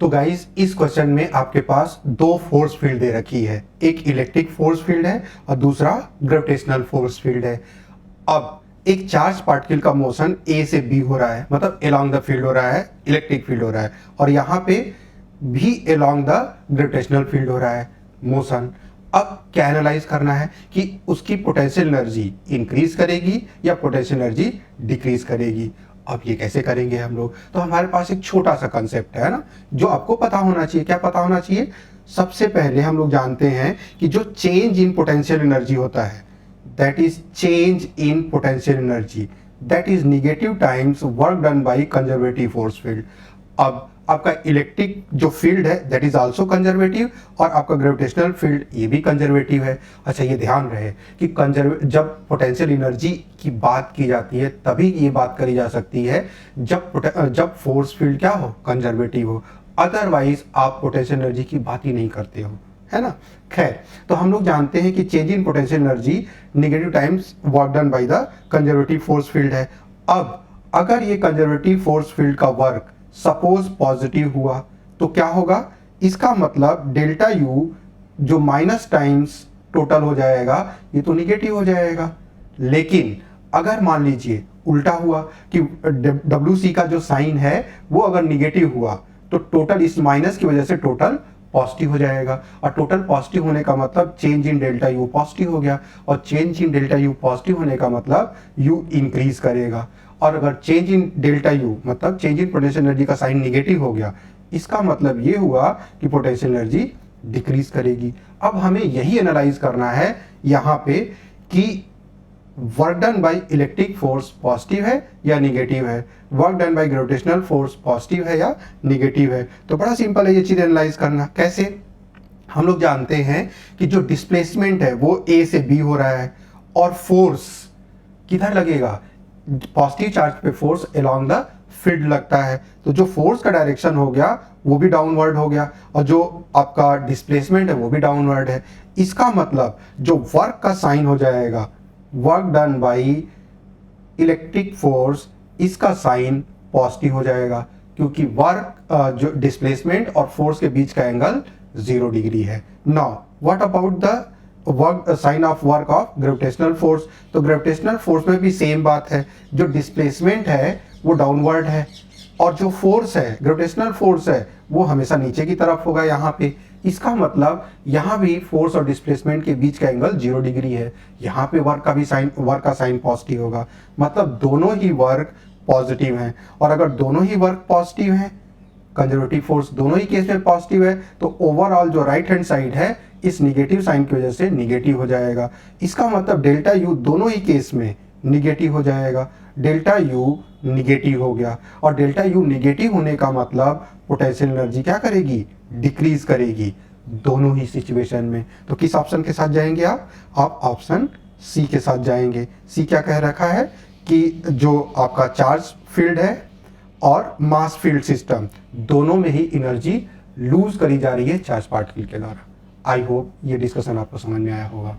तो गाइस इस क्वेश्चन में आपके पास दो फोर्स फील्ड दे रखी है, एक इलेक्ट्रिक फोर्स फील्ड है और दूसरा ग्रेविटेशनल फोर्स फील्ड है। अब एक चार्ज पार्टिकल का मोशन ए से बी हो रहा है, मतलब अलोंग द फील्ड हो रहा है, इलेक्ट्रिक फील्ड हो रहा है, और यहाँ पे भी अलोंग द ग्रेविटेशनल फील्ड हो रहा है मोशन। अब क्या एनालाइज करना है कि उसकी पोटेंशियल एनर्जी इंक्रीज करेगी या पोटेंशियल एनर्जी डिक्रीज करेगी। अब ये कैसे करेंगे हम लोग? तो हमारे पास एक छोटा सा कंसेप्ट है ना, जो आपको पता होना चाहिए। क्या पता होना चाहिए? सबसे पहले हम लोग जानते हैं कि जो चेंज इन पोटेंशियल एनर्जी होता है, that is change in potential energy, that is negative times work done by conservative force field. अब आपका इलेक्ट्रिक जो फील्ड है दैट इज आल्सो कंजर्वेटिव, और आपका ग्रेविटेशनल फील्ड ये भी कंजर्वेटिव है। अच्छा, ये ध्यान रहे कि जब पोटेंशियल एनर्जी की बात की जाती है तभी ये बात करी जा सकती है जब फोर्स फील्ड क्या हो, कंजर्वेटिव हो। अदरवाइज आप पोटेंशियल एनर्जी की बात ही नहीं करते हो, है ना। खैर, तो हम लोग जानते हैं कि change in potential energy negative times work done by the conservative force field है। अब अगर ये कंजर्वेटिव फोर्स फील्ड का वर्क सपोज पॉजिटिव हुआ तो क्या होगा? इसका मतलब डेल्टा यू जो माइनस टाइम्स टोटल हो जाएगा, ये तो निगेटिव हो जाएगा। लेकिन अगर मान लीजिए उल्टा हुआ कि डब्ल्यू सी का जो साइन है वो अगर निगेटिव हुआ तो टोटल इस माइनस की वजह से टोटल पॉजिटिव हो जाएगा, और टोटल पॉजिटिव होने का मतलब change in delta U positive हो गया, और change in delta U positive होने का मतलब यू इंक्रीज करेगा। और अगर चेंज इन डेल्टा यू मतलब चेंज इन पोटेंशियल एनर्जी का साइन निगेटिव हो गया, इसका मतलब ये हुआ कि पोटेंशियल एनर्जी डिक्रीज करेगी। अब हमें यही एनालाइज करना है यहाँ पे कि work done by electric force positive है या निगेटिव है, work done by gravitational force positive है या निगेटिव है। तो बड़ा सिंपल है ये चीज एनालाइज करना। कैसे? हम लोग जानते हैं कि जो डिस्प्लेसमेंट है वो ए से बी हो रहा है, और फोर्स किधर लगेगा? पॉजिटिव चार्ज पे फोर्स अलोंग द फील्ड लगता है, तो जो फोर्स का डायरेक्शन हो गया वो भी डाउनवर्ड हो गया, और जो आपका डिस्प्लेसमेंट है वो भी डाउनवर्ड है। इसका मतलब जो वर्क का साइन हो जाएगा, work done by electric force, इसका साइन पॉजिटिव हो जाएगा, क्योंकि वर्क जो डिस्प्लेसमेंट और फोर्स के बीच का एंगल 0 डिग्री है। Now what about the work sign of work of gravitational force? तो ग्रेविटेशनल फोर्स में भी सेम बात है, जो डिस्प्लेसमेंट है वो डाउनवर्ड है, और जो फोर्स है, ग्रेविटेशनल फोर्स है, वो हमेशा नीचे की तरफ होगा यहाँ पे। इसका मतलब यहाँ भी फोर्स और डिस्प्लेसमेंट के बीच का एंगल 0 डिग्री है। यहाँ पे वर्क का साइन पॉजिटिव होगा, मतलब दोनों ही वर्क पॉजिटिव हैं। और अगर दोनों ही वर्क पॉजिटिव हैं, कंजर्वेटिव फोर्स दोनों ही केस में पॉजिटिव है, तो ओवरऑल जो राइट हैंड साइड है इस निगेटिव साइन की वजह से निगेटिव हो जाएगा। इसका मतलब डेल्टा यू दोनों ही केस में निगेटिव हो जाएगा। डेल्टा यू निगेटिव हो गया, और डेल्टा यू निगेटिव होने का मतलब पोटेंशियल एनर्जी क्या करेगी? डिक्रीज करेगी, दोनों ही सिचुएशन में। तो किस ऑप्शन के साथ जाएंगे आप ऑप्शन सी के साथ जाएंगे। सी क्या कह रखा है कि जो आपका चार्ज फील्ड है और मास फील्ड सिस्टम दोनों में ही एनर्जी लूज करी जा रही है चार्ज पार्टिकल के द्वारा। आई होप ये डिस्कशन आपको समझ में आया होगा।